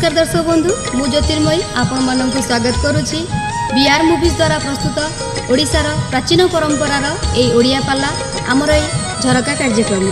नमस्कार दर्शक बंधु मु ज्योतिर्मयी आपण मानक स्वागत करुछि बीआर मूवीज द्वारा प्रस्तुत ओडिशार प्राचीन परंपरार ए ओडिया पाला आमर ए झरका कार्यक्रम।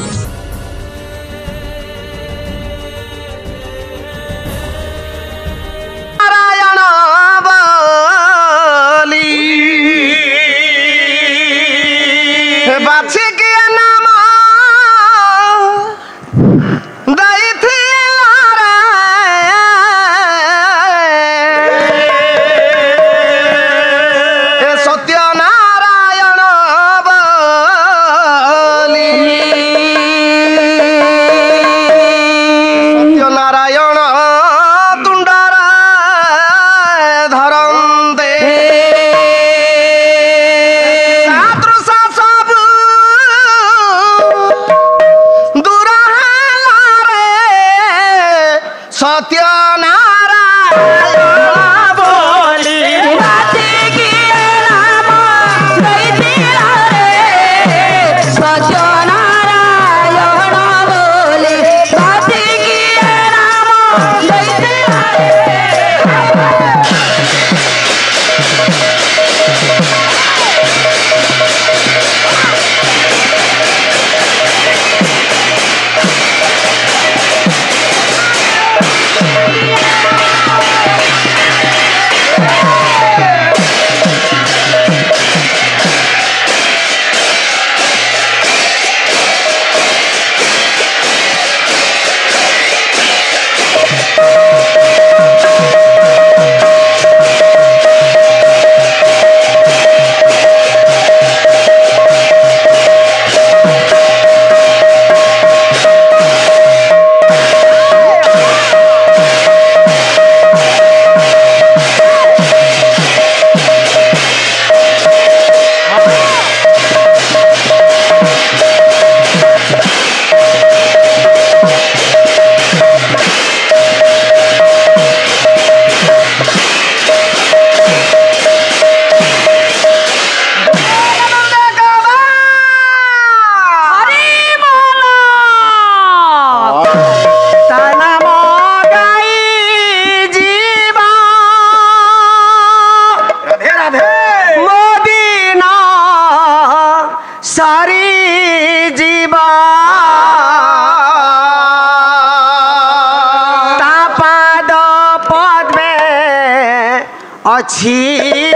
अच्छी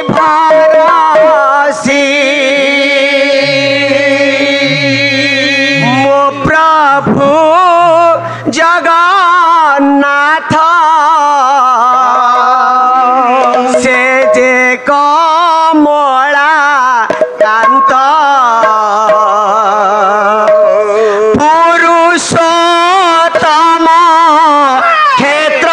भरसी मो प्रभु जगन्नाथ से जे कमला कांत पुरुषोत्तम क्षेत्र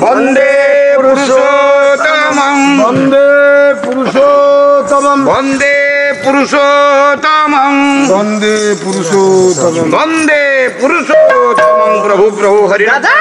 वंदे पुरुषोत्तमं वंदे पुरुषोत्तमं वंदे पुरुषोत्तमं वंदे पुरुषोत्तमं प्रभु प्रभु हरि राधा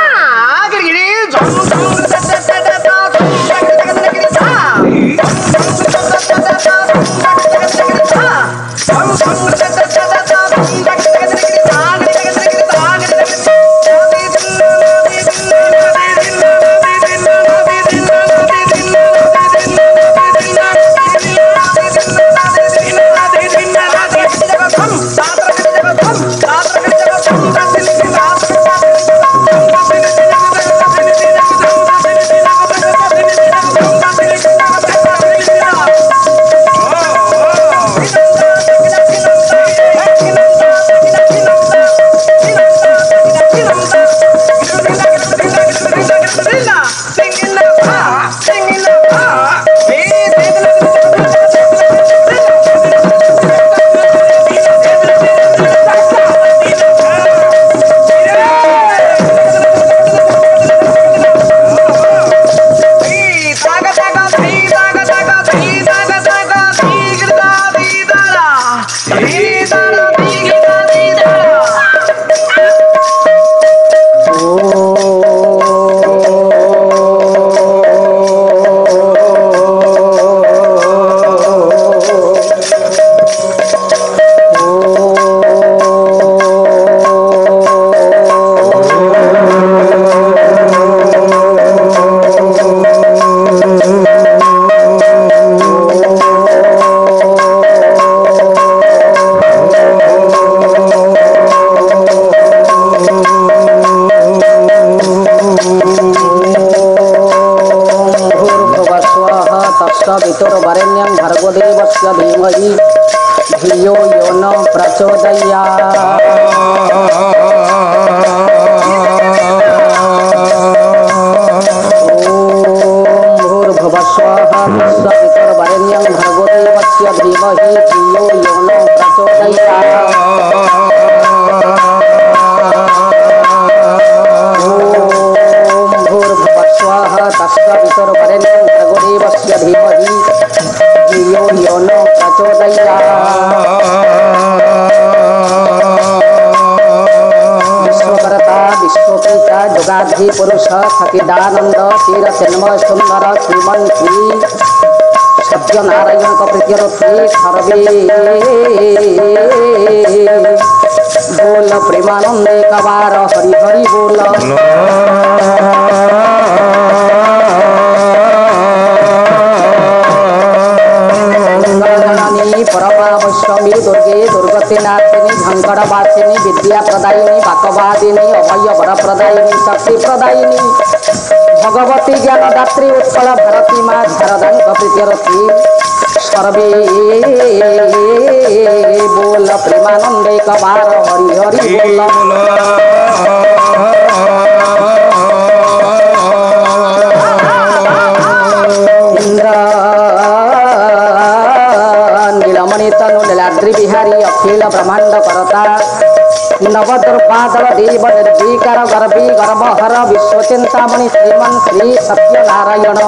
तत्सवितुर्वरेण्यं भर्गो देवस्य धीमहि धियो यो न प्रचोदयात्। तत्सवितुर्वरेण्यं भर्गो देवस्य धीमहि धियो यो न प्रचोदयात्। तत्सवितुर्वरेण्यं भर्गो देवस्य धीमहि धियो यो न प्रचोदयात्। विश्वकर्ता विश्वपिता जुगाधि पुरुष सचिदानंद चिर जन्म सुंदर श्रीमन श्री सत्यनारायण का प्रीत्यर्थी सर्वे बोल प्रेमानंद कबार हरि हरि बोल। परमावश्यमी दुर्गे दुर्गति नाथिनी झंकड़ वासिनी विद्या प्रदायिनी वाकवादिनी अभय वर प्रदायिनी शक्ति प्रदायिनी भगवती ज्ञानदात्री उत्कल भारती माँ शारदांक प्रीत्यर्थी सर्वे बोल प्रेमानंदे कबार हरि हरि बोल। नीलाद्रि बिहारी अखिल ब्रह्मांड करता नवदुर्बादल देव निर्विकार गर्भी गर्भहर विश्वचिंतामणि श्रीमन श्री सत्यनारायण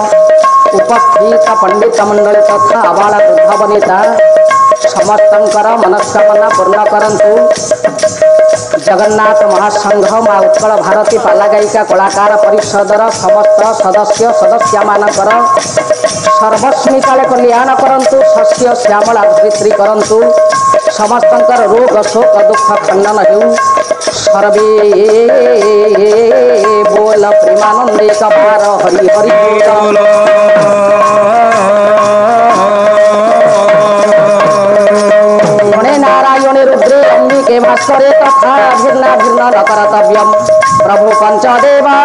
उपस्थित पंडित मंडल तथा आबाल वृद्ध वनिता समस्तंकर मनस्कामना पूर्ण करंतु। जगन्नाथ महासंघ माँ उत्कल भारती पाला गायिका कलाकार परिषदर समस्त सदस्य सदस्य मानकर सर्वस्मी काले कल्याण करंतु शस्य श्यामला धरित्री करंतु समस्तंकर रोग शोक दुख खंडन हेउ सर्वे बोल प्रेमानंदे कबार हरि हरि बोल। नारायणे रुद्रे अंबिके भास्करे तथा भिन्न भिन्न न कर्तव्यम प्रभु पंचदेवा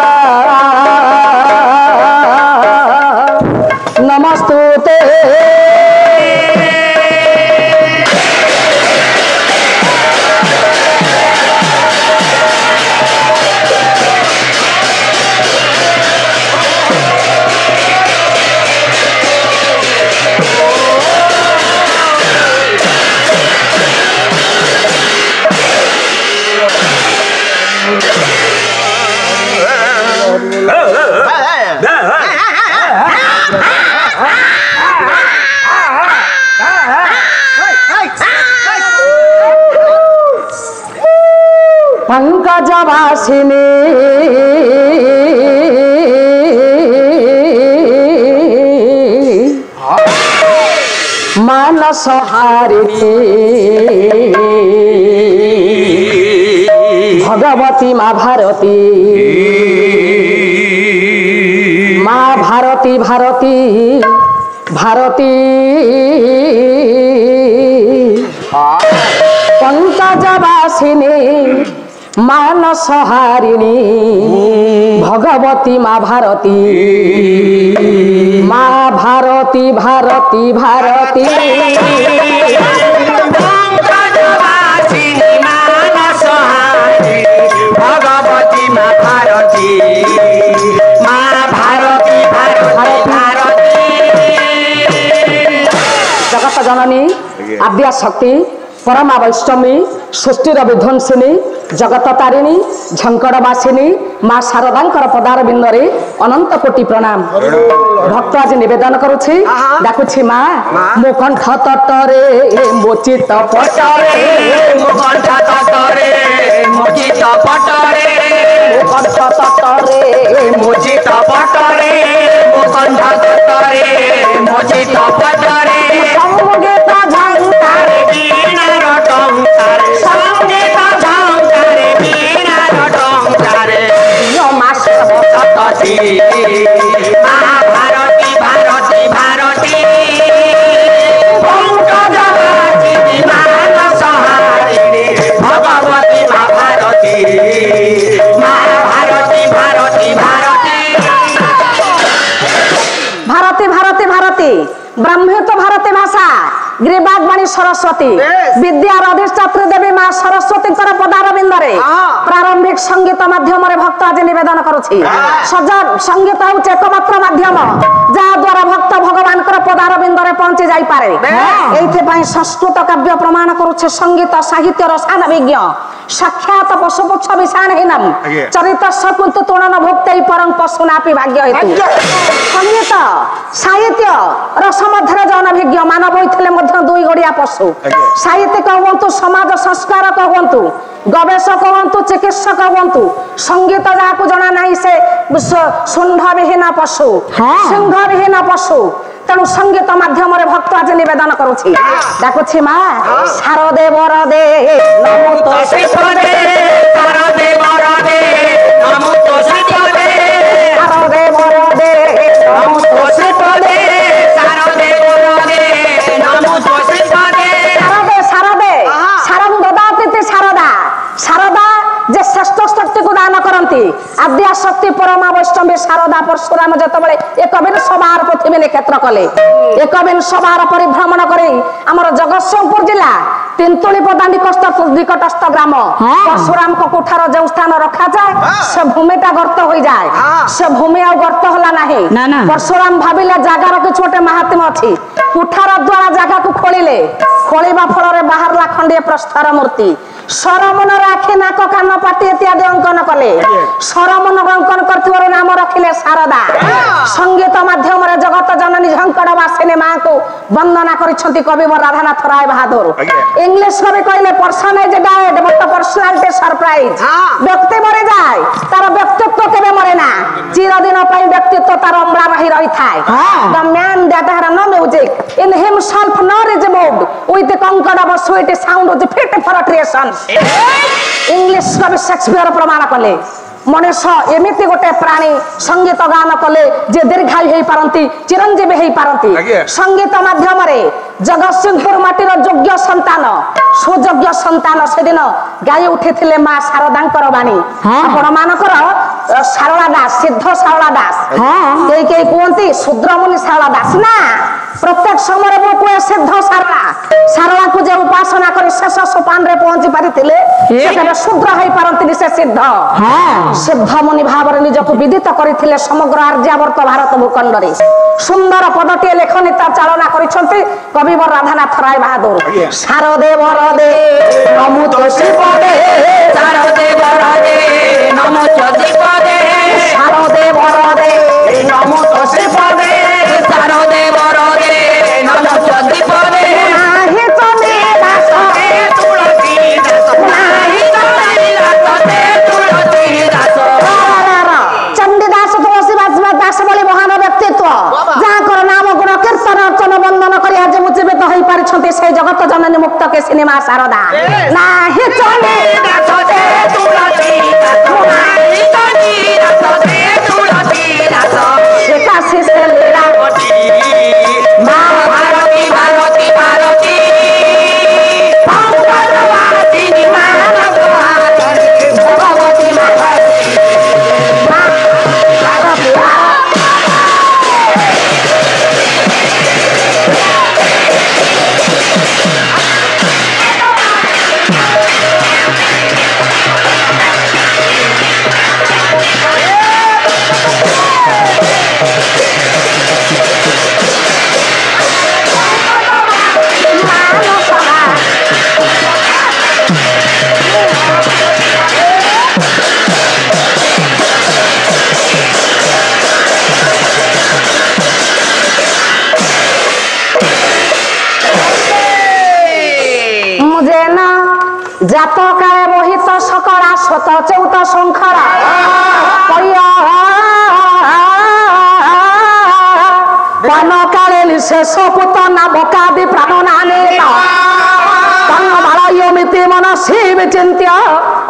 नमस्तुते। पंकजवासिनी मानसहारिणी भगवती माँ भारती माँ भारती भारती भारती पंकजवासिनी मानसहारिणी भगवती माँ भारती माँ भारती भारती भारती भगवती माँ भारती माँ भारती भारती भारती जगत जननी आद्या शक्ति परमा वैष्णवी सृष्टिर विध्वंसिनी जगत तारिणी झंकड़वासिनी माँ शारदांकर पदार बिंदरे अनंत कोटि प्रणाम। भक्त आज निवेदन करुछि डाकुछि माँ मो कंठ तटरे मो चित्त पटरे मो कंठ तटरे मो चित्त पटरे मो कंठ तटरे मो चित्त पटरे मो कंठ तटरे मो चित्त पटरे संगीत झंकारे वीणा टंकारे संगीत झंकारे वीणा टंकारे यो माँ सरस्वती माँ भारती भारती भारती पंकजवासिनी मानसहारिणी भगवती माँ भारती माँ भारती भारती भारती कहती ब्रह्मित भारती भाषा ग्रीबागवाणी सरस्वती विद्यार अधिष्ठात्री देवी मां सरस्वती पदार बिंदरे प्रारंभिक संगीत माध्यम भक्त आज निवेदन करुछि सजग संगीत होउछ एकमात्र माध्यम जा द्वारा भक्त भगवान पदार बिंदरे पहुंची जाई पारे एइथे पई संस्कृत काव्य प्रमाण करुछि संगीत साहित्य रसान विज्ञ साक्षात पशुपक्ष विषाणहीनम चरित्र सकुंत तुणन भुक्तै परं पशुनापि भाग्य हेतु संगीत साहित्य रस मध्य जन विज्ञ मानव होइथिले मध्य दुई गड़िया पशु साहित्यिक हुंतु समाज संस्कार हुंतु गवेषक हुंतु चिकित्सक हुंतु संगीत जाकु जना नाही से सुंढ विहीन पशु सिंह विहीन पशु तेणु संगीत माध्यम भक्त आज निवेदन करुछि डाकुछि मां शारदे वरदे नमो तो शिवदे शारदे वरदे नमो तो शिवदे शारदे वरदे नमो तो शिवदे शारदे वरदे नमो तो शिवदे शारदे शारदे शारं ददाति शारदा शारदा जे श्रेष्ठ शक्ति को दान करती आद्या शक्ति परमा वैष्णवी शारदा परशुराम जतबले एकबिन सवार पृथ्वी क्षेत्र कले एकबिन सवार परिभ्रमण करे हमर जगतसिंहपुर जिला तिंतुली पदानी निकटस्थ ग्राम परशुराम को कुठार जो स्थान रखा जाए से भूमिटा गर्त हो जाए से भूमि आ गर्त होला नाही परशुराम भाविले जगार कि छोटे महात्म्य अछि कुठार द्वारा जगह को खोलिले खोलिबा फल बाहरला खंडे प्रस्तर मूर्ति सरमन आखि नाक कान पाटी इत्यादि अंकन कले सरमन अंकन करथिवर नाम रखिले शारदा संगीत माध्यम रे जगत जननी झंकड़ वासिनी मां को वंदना करिसंती कविवर राधानाथ राय बहादुर इंग्लिश कवि कहले person is dead but personality surprise व्यक्ति मरे जाए तार व्यक्तित्व केबे मरे ना चिरदिन पई व्यक्तित्व तार अमरा रही रही थाए the man that had no music in himself not is moved with the concord of sweet sound is fit for creation English कवि शेक्सपियर प्रमाण कले मनुष्य एमिति गोटे प्राणी संगीत गान कले जे दीर्घायु हो पारती चिरंजीवी हो पारती संगीत माध्यम जगतसिंहपुर माटीर योग्य संतान सुयोग्य संतान से दिन गाई उठी मां शारदांकर बाणी आपण मानकर शारदा दास सिद्ध शारदा दास कई कई कहती शूद्रमुनि शारदा दास ना प्रत्येक समय मो को सिद्ध शारदा को जे उपासना कर शेष सोपान रे पहुंची पारिथिले शूद्र हो पारती से सिद्ध सिद्ध मुनि भाव निजक विदित करथिले समग्र आर्यावर्त भारत भूखंड रे सुंदर पदटी लेखनीता चालना करिसंती कविवर राधानाथ राय बहादुर शारदे वरदे नमो तो शिवदे शारदे वरदे नमो तो शिवदे शारदे वरदे नमो तो शिवदे शारदे वरदे नमो तो शिवदे नाही तमे दास तुलसी दास नाही तमे दास तुलसी दास चंडीदास तुलसी दास बोली महान व्यक्तित्व जाकर नाम गुण कीर्तन अर्चन वंदन करी आज जीवित हो पारिछंती से जगत जननी मुक्त के सिनेमा शारदा नाही चंडीदास तुलसी दास नाही चंडीदास तुलसी दास एकासी से लीलावती मां भारती भारती भारती भगवती मानवती भगवती जात काले मोहित सकरा शत चौत शंखरा वन काले शेष पुतना बकादि प्राण नाने तन्नमालयमिति मनसि विचिन्त्य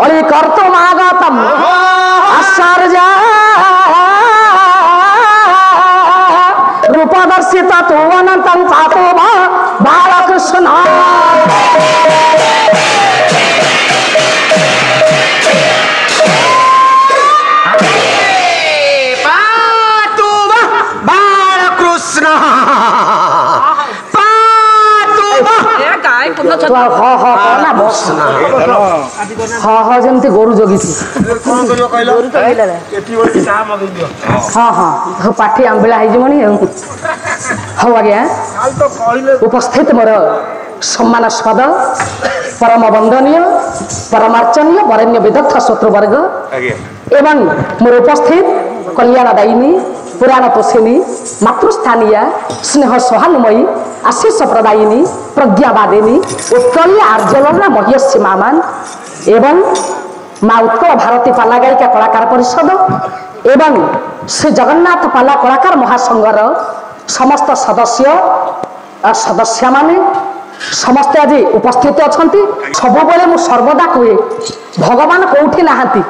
अलिकर्तुमागतम् आश्चर्य रूपदर्शित तु अनन्तं चातो बालकृष्ण ହଁ ଯେମିତି ଗୋରୁ ଜଗିଛି। ହଁ ହଁ ପାଠି ଆମ୍ବିଳା ହେଇଯିବଣି ଆଉ। ହଉ ଆଜ୍ଞା, ଉପସ୍ଥିତ ମୋର ସମ୍ମାନସ୍ପଦ परम वंदनीय परमार्चनीय वरेण्य विदग्ध शत्रुवर्ग एवं मोर उपस्थित कल्याणदायिनी पुराण पोषिणी मातृस्थानीय स्नेह सहानुमयी आशीष प्रदायिनी प्रज्ञावादिनी उत्कलीय आर्जलना मह्यसी मामान एवं माँ उत्कल भारती पाला गायिका कलाकार परिषद एवं श्री जगन्नाथ पाला कलाकार महासंघर समस्त सदस्य सदस्य माने समस्ते आज उपस्थित अच्छा सब मु सर्वदा कहे भगवान कौटी नहांती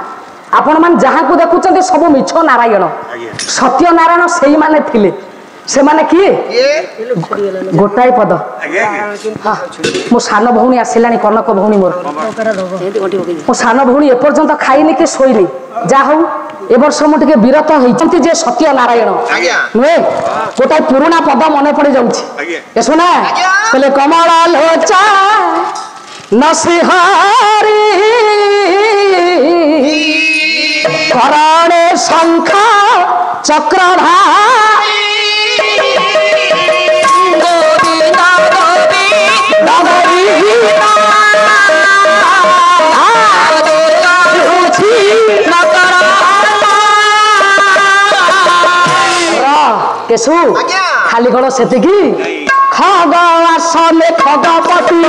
आपण मान जहाँ को देखुं सब मिछ नारायण सत्य नारायण से माने थिले से माने किए गोटाए पद मो सान भौणी आसिला कनक भौणी मोर मो सान भौणी एपर्यंत खाइनी कि शोनी जा हूँ ए वर्ष मुझे विरत होती जे सत्य नारायण नुहे गोटाए पुराणा पद मन पड़ जाऊँगी सुना कहले कमल लोचा नसिहारी करणे शंख चक्रधारी केशु खाली कौन से खग आसने खगपति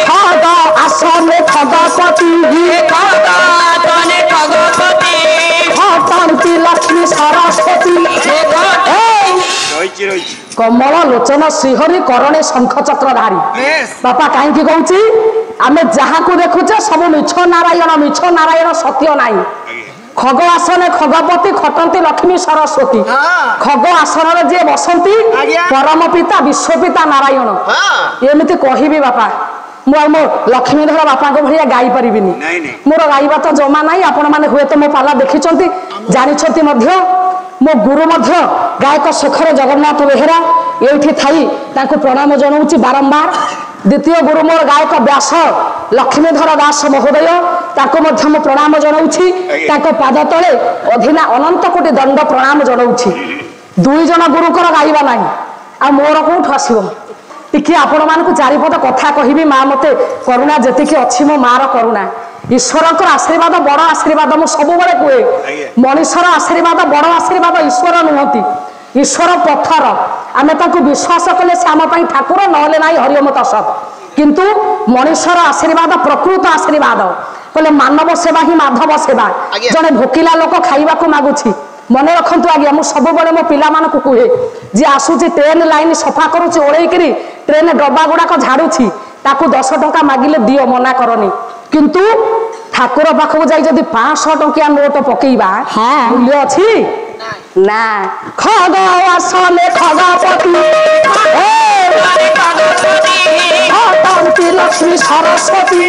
खग आसने खगपति खटंती लक्ष्मी सरस्वती कमल लोचन श्रीहरि करणे शंख चक्रधारी बापा कहीं कहूँ आम जहाँ को देखुचे सब मिछ नारायण सत्य नाई खग आसने खगपति खटंती लक्ष्मी सरस्वती खग आसन जे बसंती परम पिता विश्वपिता नारायण एमती कहबी बापा मो लक्ष्मीधर बापा भाया गाई पारि मोर गाइबा तो जमा ना आपण मैंने हुए तो मो पाला देखी जानी मो गुरु गायक शेखर जगन्नाथ बेहेरा ये थी प्रणाम जनाऊँ बारंबार द्वितीय गुरु मोर गायक व्यास लक्ष्मीधर दास महोदय ताको प्रणाम जनाऊँ पाद तले अधीना अनंत कोटि दंड प्रणाम जनाऊँ दुई जन गुरुकर गाइबा ना आ मोर कौट आसो टी आपण मानक चारिपद कथा कहबी माँ मत करुणा जी अच्छी मो मार करुणा ईश्वर आशीर्वाद बड़ आशीर्वाद मुझे सब कहे मनीषर आशीर्वाद बड़ आशीर्वाद ईश्वर नुहति ईश्वर पत्थर आम विश्वास कले से आम ठाकुर ना हरिओम तत्सत किंतु मनीषर आशीर्वाद प्रकृत आशीर्वाद कहले मानव सेवा ही माधव सेवा जड़े भोकिला लोक खाइबा मागुची मन रखु आज्ञा मुझे सब मो पिला कहे जी आसूची ट्रेन लाइन सफा करुच्ची ओढ़ेकरी ट्रेन डब्बा गुड़ाक झाड़ुची ताकू 10 टंका मागिले दियो मना करनी किंतु ठाकुर पाखक जाई जदि 500 टंकिया नोट पकेइबा मूल्य अछि ना खग आसने खगपति खटंती लक्ष्मी सरस्वती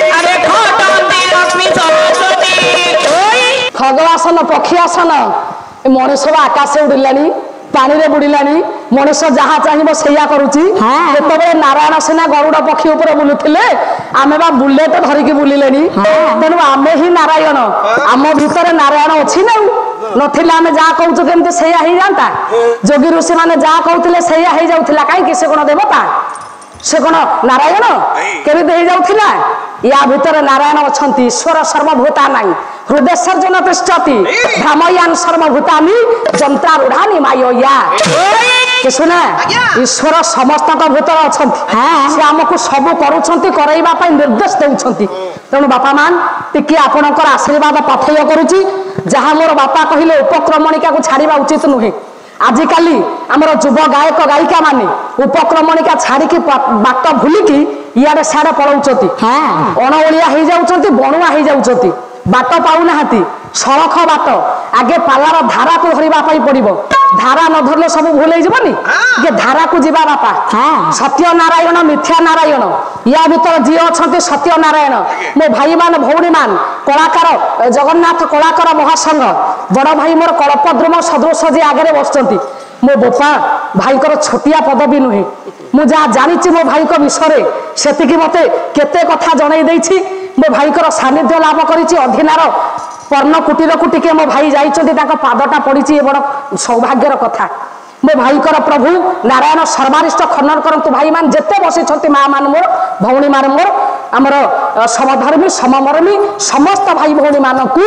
खग आसन पक्षी आसन मनीष आकाश उड़िलानी पानी रे बुड़िलानी मनीष जहाँ चाहिए सैया करुच्ची नारायण सेना गरुड़ पक्षी उपर बुलुले आमे बा बुलेट धरिकी बुलिले तेणु आमे ही नारायण आम भितर नारायण अच्छी ना नथिला आमे जहाँ कहूँ केमती सैया हो जाता जोगी ऋषि मैंने जहाँ कहते सैया हो जाऊला कहीं से कौन देवता से कौन नारायण केमी हो जाऊला या भितर नारायण अच्छा ईश्वर सर्वभूता नहीं हृदय सर्जन पृष्ठति भ्रामयान सर्वभूतानि जंत्रारूढ़ानि माया सुना ईश्वर समस्त भीतर अच्छा से आमको सब करवा निर्देश देउछंती तेणु बापा मान टिके आपणकर आशीर्वाद पाथेय करुच्ची जहाँ मोर बापा कहले उपक्रमणिका को छाड़ा उचित नुहे आजिकाली आमर युव गायक गायिका माने उपक्रमणिका छाड़ी बाट भूलिकी इे सियाड़े पलाउंट अणओलिया हो जाऊँच बणुआ हो जाऊँच बाट पाऊना सड़क बाट आगे पालार धारा को धरवाई पड़ो ଧାରା ନ ଧରିଲେ ସବୁ ଭୁଲ ହେଇଯିବନି ଯେ ଧାରାକୁ ଯିବା ବାପା ସତ୍ୟ ନାରାୟଣ ମିଥ୍ୟା ନାରାୟଣ ୟା ଭିତରେ ଯିଏ ଅଛନ୍ତି ସତ୍ୟ ନାରାୟଣ ମୋ ଭାଇମାନେ ଭଉଣୀମାନେ କଳାକାର ଜଗନ୍ନାଥ କଳାକାର ମହାସଂଘ ବଡ଼ ଭାଇ ମୋର କଳ୍ପଦ୍ରୁମ ସଦୃଶ ଯିଏ ଆଗରେ ବସିଛନ୍ତି ମୋ ବୋପା ଭାଇଙ୍କର ଛୋଟିଆ ପଦବୀ ନୁହେଁ ମୁଁ ଯାହା ଜାଣିଛି ମୋ ଭାଇଙ୍କ ବିଷୟରେ ସେତିକି ମତେ କେତେ କଥା ଜଣେଇ ଦେଇଛି ମୋ ଭାଇଙ୍କର ସାନ୍ନିଧ୍ୟ ଲାଭ କରିଛି ଅଧୀନାର ପର୍ଣ୍ଣ କୁଟୀରକୁ ଟିକେ ମୋ ଭାଇ ଯାଇଛନ୍ତି ତାଙ୍କ ପାଦଟା ପଡ଼ିଛି ଏ ବଡ଼ ସୌଭାଗ୍ୟର କଥା ମୋ ଭାଇଙ୍କର ପ୍ରଭୁ ନାରାୟଣ ସର୍ବାରିଷ୍ଟ ଖଣ୍ଡନ କରନ୍ତୁ ଭାଇମାନେ ଯେତେ ବସିଛନ୍ତି ମା ମାନେ ମୋର ଭଉଣୀମାନେ ମୋର ଆମର ସମଧର୍ମୀ ସମମର୍ମୀ ସମସ୍ତ ଭାଇ ଭଉଣୀମାନଙ୍କୁ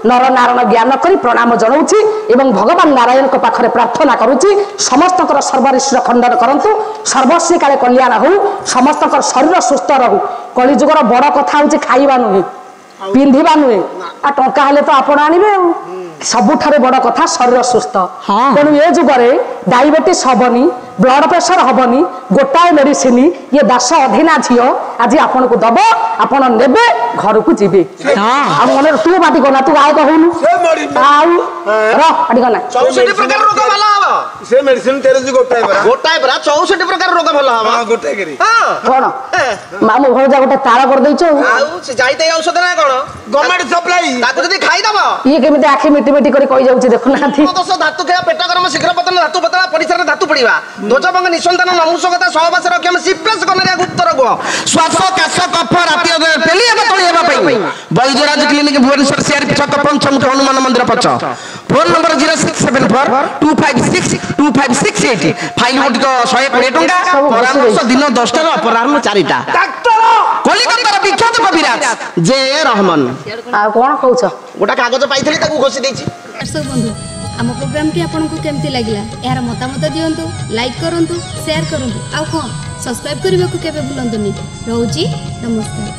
ନରନାରାୟଣ ଜ୍ଞାନ କରି ପ୍ରଣାମ ଜଣାଉଛି ଏବଂ ଭଗବାନ ନାରାୟଣଙ୍କ ପାଖରେ ପ୍ରାର୍ଥନା କରୁଛି ସମସ୍ତଙ୍କର ସର୍ବାରିଷ୍ଟ ଖଣ୍ଡନ କରନ୍ତୁ ସର୍ବଶ୍ରୀ କାଳେ କଲ୍ୟାଣ ହଉ ସମସ୍ତଙ୍କର ଶରୀର ସୁସ୍ଥ ରହୁ କଳିଯୁଗର ବଡ଼ କଥା ହେଉଛି ଖାଇବା ନୁହେଁ ପିନ୍ଧିବା ନୁହେଁ ଆଉ ଟଙ୍କା ହେଲେ ତ ଆପଣ ଆଣିବେ ଆଉ ସବୁଠାରୁ ବଡ଼ କଥା ଶରୀର ସୁସ୍ଥ ତେଣୁ ଏ ଯୁଗରେ ଡାଇବେଟିସ୍ ହବନି ବ୍ଲଡ ପ୍ରେସର ହବନି ଗୋଟାଏ ମେଡିସିନ ଇଏ ଦାସ ଅଧୀନା ଝିଅ ଆଜି ଆପଣଙ୍କୁ ଦବ ଆପଣ ନେବେ ଘରକୁ ଯିବେ ଆଉ ମନେ ତୁ ମାଟି ଗନା ତୁ ଗାୟକ ହଉନୁ ଆଉ ମାଟି ଗନା 64 ପ୍ରକାର ରୋଗ ଭଲ ହବ ସେ ମେଡିସିନ ତେରଜି ଗୋଟାଏ ପରା 64 ପ୍ରକାର ରୋଗ ଭଲ ହବ ଗୋଟାଏ କରି କଣ ମାମୁ ଭଣଜା ଗୋଟେ ତାଳ କରିଦେଇଛ ଆଉ ସେ ଯାଇତେ ଔଷଧ ନା କଣ ଗଭର୍ଣ୍ଣମେଣ୍ଟ ସପ୍ଲାଇ ତାକୁ ଯଦି ଖାଇଦବ ଇଏ କେମିତି ଆଖି ମିଟି ମିଟି କରି କହି ଯାଉଛି ଦେଖୁନାହାନ୍ତି ଦୋଷ ଧାତୁ ଖାଇବା ପେଟ ଗରମ ଶୀଘ୍ର ପତନ ଧାତୁ ପତଳା ପରିସରରେ ଧାତୁ ପଡିବା ଧ୍ୱଜଭଙ୍ଗ ନିସନ୍ତାନ ନମୁଷକତା ସହବାସ ରକ୍ଷମ ସିପ୍ରେସ କନରିଆ ଗୁପ୍ତ ରୋଗ ଶ୍ୱାସ କାଶ କଫ ରାତି ପେଲି ହେବା ତଳି ହେବା ପାଇଁ ବୈଦ୍ୟରାଜ କ୍ଲିନିକ ଭୁବନେଶ୍ୱର ସିଆର ଛକ ପଞ୍ଚମ ହନୁମାନ ମନ୍ଦିର ପଛ ଫୋନ ନମ୍ବର 0674256256 ଫାଇଲ ଗୋଟିକ 120 ଟଙ୍କା ପରାମର୍ଶ ଦିନ 10ଟା ରୁ ଅପରାହ୍ନ 4ଟା ଡାକ୍ତର କଲିକତାର ବିଖ୍ୟାତ କବିରାଜ ଜେ ରହମାନ ଆଉ କଣ କହୁଛ ଗୋଟା କାଗଜ ପାଇଥିଲି ତାକୁ ଘୋଷି ଦେଇଛି ଦର୍ଶକ ବନ୍ଧୁ ଆମ ପ୍ରୋଗ୍ରାମଟି ଆପଣଙ୍କୁ କେମିତି ଲାଗିଲା ଏହାର ମତାମତ ଦିଅନ୍ତୁ ଲାଇକ୍ କରନ୍ତୁ ସେୟାର କରନ୍ତୁ ଆଉ ହଁ ସବସ୍କ୍ରାଇବ୍ କରିବାକୁ କେବେ ଭୁଲନ୍ତୁନି ରହୁଛି ନମସ୍କାର।